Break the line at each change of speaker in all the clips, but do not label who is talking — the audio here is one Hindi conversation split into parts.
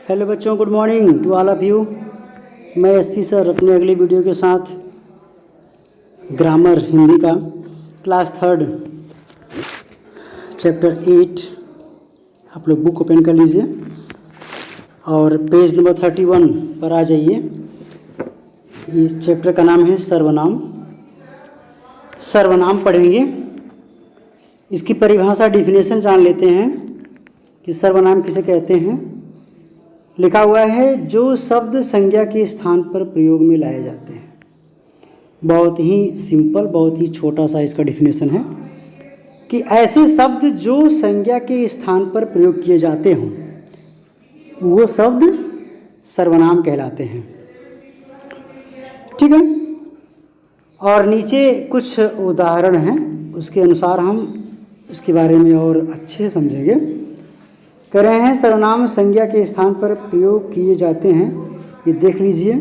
हेलो बच्चों, good morning to all of you. मैं एसपी सर अपने अगली वीडियो के साथ ग्रामर हिंदी का क्लास 3 चैप्टर 8 आप लोग बुक ओपन कर लीजिए और पेज नंबर 31 पर आ जाइए। इस चैप्टर का नाम है सर्वनाम। सर्वनाम पढ़ेंगे, इसकी परिभाषा डिफिनेशन जान लेते हैं कि सर्वनाम किसे कहते हैं। लिखा हुआ है जो शब्द संज्ञा के स्थान पर प्रयोग में लाए जाते हैं। बहुत ही सिंपल, बहुत ही छोटा सा इसका डिफिनेशन है कि ऐसे शब्द जो संज्ञा के स्थान पर प्रयोग किए जाते हों वो शब्द सर्वनाम कहलाते हैं। ठीक है, और नीचे कुछ उदाहरण हैं, उसके अनुसार हम उसके बारे में और अच्छे से समझेंगे। कह रहे हैं सर्वनाम संज्ञा के स्थान पर प्रयोग किए जाते हैं। ये देख लीजिए,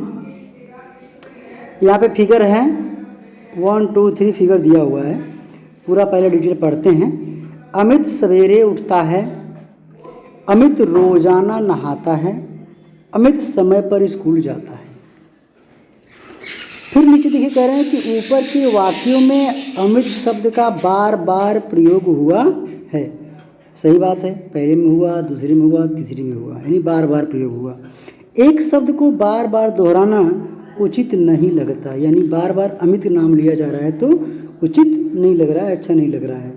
यहाँ पे फिगर है 1 2 3 फिगर दिया हुआ है, पूरा पहले डिटेल पढ़ते हैं। अमित सवेरे उठता है, अमित रोजाना नहाता है, अमित समय पर स्कूल जाता है। फिर नीचे देखिए, कह रहे हैं कि ऊपर के वाक्यों में अमित शब्द का बार बार प्रयोग हुआ है। सही बात है, पहले में हुआ, दूसरे में हुआ, तीसरे में हुआ, यानी बार बार प्रयोग हुआ। एक शब्द को बार बार दोहराना उचित नहीं लगता, यानी बार बार अमित नाम लिया जा रहा है तो उचित नहीं लग रहा है, अच्छा नहीं लग रहा है।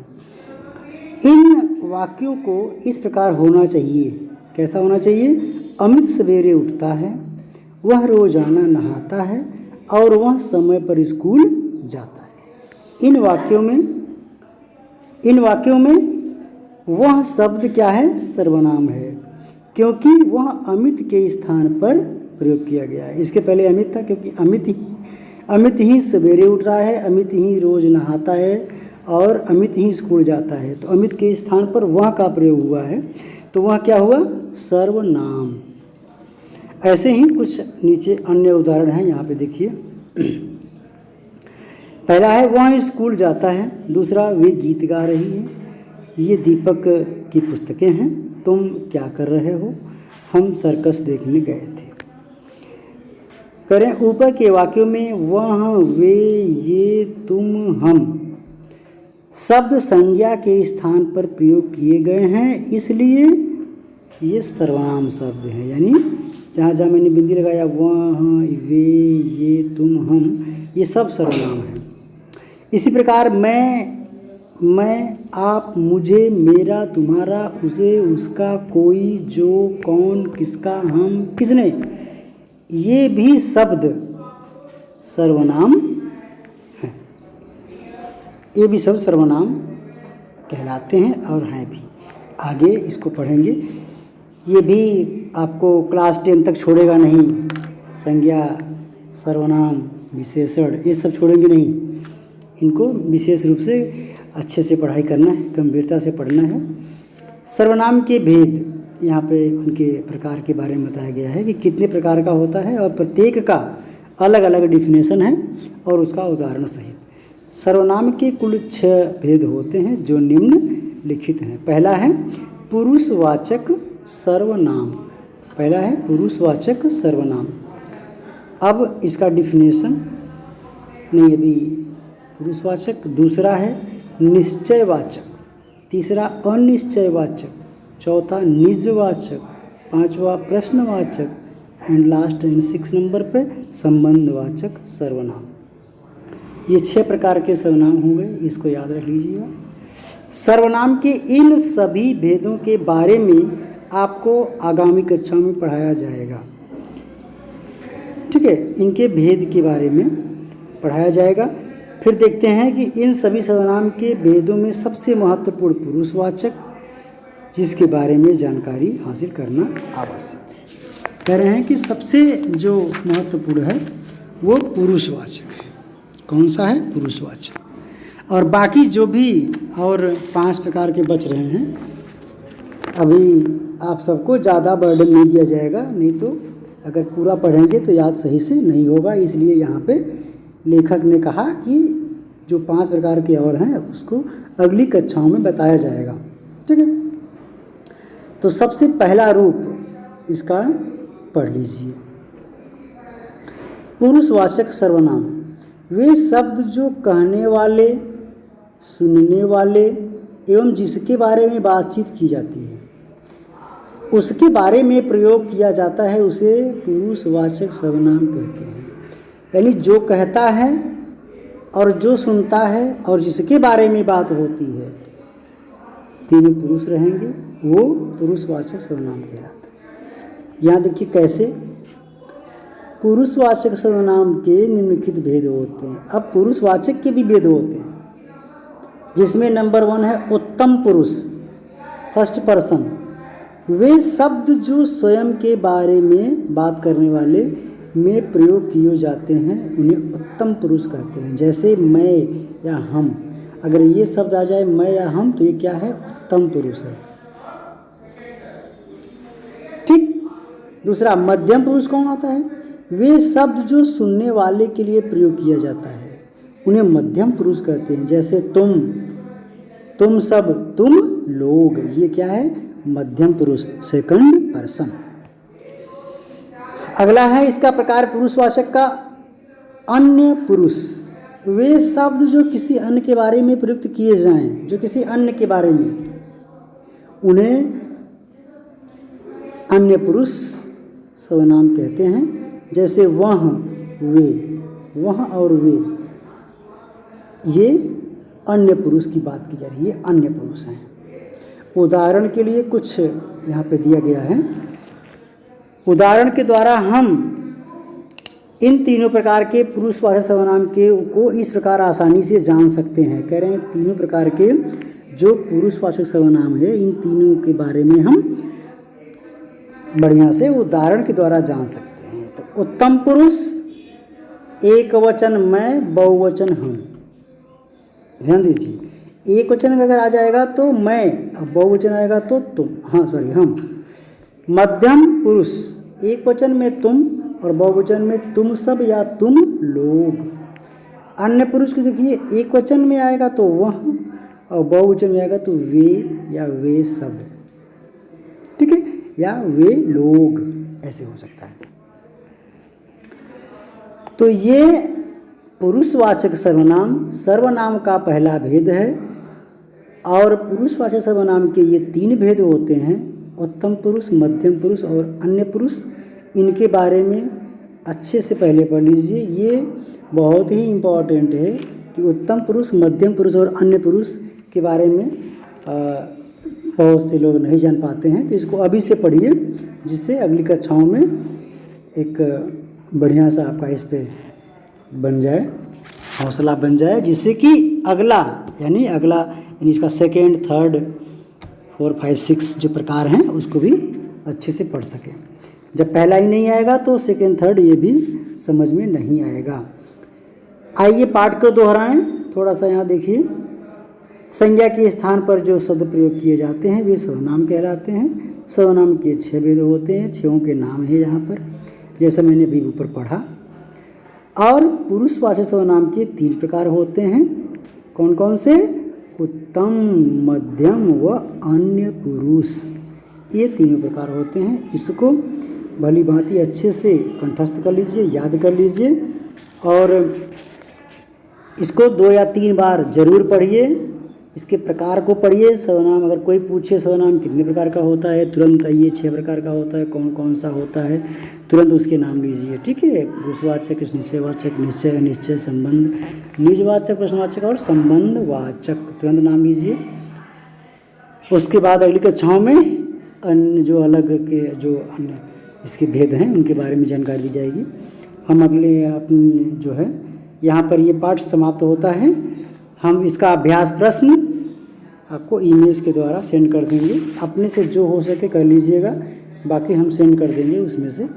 इन वाक्यों को इस प्रकार होना चाहिए। कैसा होना चाहिए? अमित सवेरे उठता है, वह रोजाना नहाता है और वह समय पर स्कूल जाता है। इन वाक्यों में वह शब्द क्या है? सर्वनाम है, क्योंकि वह अमित के स्थान पर प्रयोग किया गया है। इसके पहले अमित था, क्योंकि अमित ही सवेरे उठ रहा है, अमित ही रोज नहाता है और अमित ही स्कूल जाता है, तो अमित के स्थान पर वह का प्रयोग हुआ है, तो वह क्या हुआ? सर्वनाम। ऐसे ही कुछ नीचे अन्य उदाहरण हैं, यहाँ पे देखिए। पहला है वह स्कूल जाता है, दूसरा वे गीत गा रही है, ये दीपक की पुस्तकें हैं, तुम क्या कर रहे हो, हम सर्कस देखने गए थे। करें ऊपर के वाक्यों में वह, वे, ये, तुम, हम शब्द संज्ञा के स्थान पर प्रयोग किए गए हैं, इसलिए ये सर्वनाम शब्द हैं। यानी जहाँ जहाँ मैंने बिंदी लगाया वह, वे, ये, तुम, हम, ये सब सर्वनाम हैं। इसी प्रकार मैं, आप, मुझे, मेरा, तुम्हारा, उसे, उसका, कोई, जो, कौन, किसका, हम, किसने, ये भी शब्द सर्वनाम हैं। ये भी सब सर्वनाम कहलाते हैं और हैं भी। आगे इसको पढ़ेंगे। ये भी आपको क्लास 10 तक छोड़ेगा नहीं। संज्ञा, सर्वनाम, विशेषण, ये सब छोड़ेंगे नहीं। इनको विशेष रूप से अच्छे से पढ़ाई करना है, गंभीरता से पढ़ना है। सर्वनाम के भेद, यहाँ पे उनके प्रकार के बारे में बताया गया है कि कितने प्रकार का होता है और प्रत्येक का अलग अलग डिफिनेशन है और उसका उदाहरण सहित। सर्वनाम के कुल 6 भेद होते हैं जो निम्नलिखित हैं। पहला है पुरुषवाचक सर्वनाम। पहला है पुरुषवाचक सर्वनाम। अब इसका डिफिनेशन नहीं, अभी पुरुषवाचक। दूसरा है निश्चयवाचक, तीसरा अनिश्चयवाचक, चौथा निजवाचक, पांचवा प्रश्नवाचक एंड लास्ट एंड 6 नंबर पे संबंधवाचक सर्वनाम। ये 6 प्रकार के सर्वनाम हो गए, इसको याद रख लीजिएगा। सर्वनाम के इन सभी भेदों के बारे में आपको आगामी कक्षा में पढ़ाया जाएगा। ठीक है, इनके भेद के बारे में पढ़ाया जाएगा। फिर देखते हैं कि इन सभी सर्वनाम के भेदों में सबसे महत्वपूर्ण पुरुषवाचक, जिसके बारे में जानकारी हासिल करना आवश्यक है। कह रहे हैं कि सबसे जो महत्वपूर्ण है वो पुरुषवाचक है। कौन सा है? पुरुषवाचक। और बाकी जो भी और 5 प्रकार के बच रहे हैं, अभी आप सबको ज़्यादा बर्डन नहीं दिया जाएगा, नहीं तो अगर पूरा पढ़ेंगे तो याद सही से नहीं होगा। इसलिए यहाँ पे लेखक ने कहा कि जो 5 प्रकार के और हैं उसको अगली कक्षाओं में बताया जाएगा। ठीक है, तो सबसे पहला रूप इसका पढ़ लीजिए। पुरुषवाचक सर्वनाम वे शब्द जो कहने वाले, सुनने वाले एवं जिसके बारे में बातचीत की जाती है उसके बारे में प्रयोग किया जाता है, उसे पुरुषवाचक सर्वनाम कहते हैं। यानी जो कहता है और जो सुनता है और जिसके बारे में बात होती है, तीनों पुरुष रहेंगे, वो पुरुषवाचक सर्वनाम कहलाता है। यहाँ देखिए कैसे पुरुषवाचक सर्वनाम के निम्नलिखित भेद होते हैं। अब पुरुषवाचक के भी भेद होते हैं, जिसमें नंबर 1 है उत्तम पुरुष, फर्स्ट पर्सन। वे शब्द जो स्वयं के बारे में बात करने वाले में प्रयोग किए जाते हैं उन्हें उत्तम पुरुष कहते हैं। जैसे मैं या हम, अगर ये शब्द आ जाए मैं या हम, तो ये क्या है? उत्तम पुरुष है। ठीक। दूसरा मध्यम पुरुष कौन होता है? वे शब्द जो सुनने वाले के लिए प्रयोग किया जाता है उन्हें मध्यम पुरुष कहते हैं। जैसे तुम सब, तुम लोग, ये क्या है? मध्यम पुरुष, सेकंड पर्सन। अगला है इसका प्रकार पुरुषवाचक का अन्य पुरुष। वे शब्द जो किसी अन्य के बारे में प्रयुक्त किए जाएं, जो किसी अन्य के बारे में, उन्हें अन्य पुरुष सर्वनाम कहते हैं। जैसे वह, वे, वह और वे, ये अन्य पुरुष की बात की जा रही है, अन्य पुरुष हैं। उदाहरण के लिए कुछ यहाँ पे दिया गया है। उदाहरण के द्वारा हम इन तीनों प्रकार के पुरुषवाचक सर्वनाम को इस प्रकार आसानी से जान सकते हैं। कह रहे हैं तीनों प्रकार के जो पुरुषवाचक सर्वनाम है, इन तीनों के बारे में हम बढ़िया से उदाहरण के द्वारा जान सकते हैं। तो उत्तम पुरुष, एक वचन मैं, बहुवचन हम। ध्यान दीजिए, एक वचन अगर आ जाएगा तो मैं, अब बहुवचन आएगा तो तुम, हम। मध्यम पुरुष, एक वचन में तुम और बहुवचन में तुम सब या तुम लोग। अन्य पुरुष की देखिए, एक वचन में आएगा तो वह और बहुवचन में आएगा तो वे या वे सब। ठीक है, या वे लोग, ऐसे हो सकता है। तो ये पुरुषवाचक सर्वनाम का पहला भेद है। और पुरुषवाचक सर्वनाम के ये 3 भेद होते हैं, उत्तम पुरुष, मध्यम पुरुष और अन्य पुरुष। इनके बारे में अच्छे से पहले पढ़ लीजिए। ये बहुत ही इम्पॉर्टेंट है कि उत्तम पुरुष, मध्यम पुरुष और अन्य पुरुष के बारे में बहुत से लोग नहीं जान पाते हैं। तो इसको अभी से पढ़िए, जिससे अगली कक्षाओं में एक बढ़िया सा आपका इस पे बन जाए, हौसला बन जाए, जिससे कि अगला यानी इसका सेकेंड, थर्ड, 4, 5, 6 जो प्रकार हैं उसको भी अच्छे से पढ़ सकें। जब पहला ही नहीं आएगा तो सेकेंड, थर्ड ये भी समझ में नहीं आएगा। आइए पाठ को दोहराएं थोड़ा सा। यहाँ देखिए, संज्ञा के स्थान पर जो शब्द प्रयोग किए जाते हैं वे सर्वनाम कहलाते हैं। सर्वनाम के 6 भेद होते हैं, 6 के नाम है यहाँ पर, जैसा मैंने अभी ऊपर पढ़ा। और पुरुषवाचक सर्वनाम के 3 प्रकार होते हैं। कौन कौन से? उत्तम, मध्यम व अन्य पुरुष, ये 3 प्रकार होते हैं। इसको भली भांति अच्छे से कंठस्थ कर लीजिए, याद कर लीजिए और इसको 2 या 3 बार जरूर पढ़िए। इसके प्रकार को पढ़िए। सर्वनाम अगर कोई पूछे सर्वनाम कितने प्रकार का होता है, तुरंत ये 6 प्रकार का होता है, कौन कौन सा होता है, तुरंत उसके नाम लीजिए। ठीक है, पुरुषवाचक, निश्चयवाचक, निश्चय, अनिश्चय, संबंध, निजवाचक, प्रश्नवाचक और संबंधवाचक, तुरंत नाम लीजिए। उसके बाद अगली कक्षाओं में अन्य जो अलग के जो अन्य इसके भेद हैं उनके बारे में जानकारी दी जाएगी। हम अगले अपनी जो है यहाँ पर ये पाठ समाप्त होता है। हम इसका अभ्यास प्रश्न आपको ईमेल के द्वारा सेंड कर देंगे। अपने से जो हो सके कर लीजिएगा, बाकी हम सेंड कर देंगे। उसमें से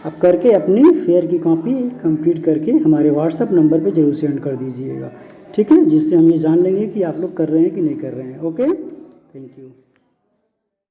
आप करके अपनी फेयर की कॉपी कंप्लीट करके हमारे व्हाट्सएप नंबर पे जरूर सेंड कर दीजिएगा। ठीक है, जिससे हम ये जान लेंगे कि आप लोग कर रहे हैं कि नहीं कर रहे हैं। Okay, thank you.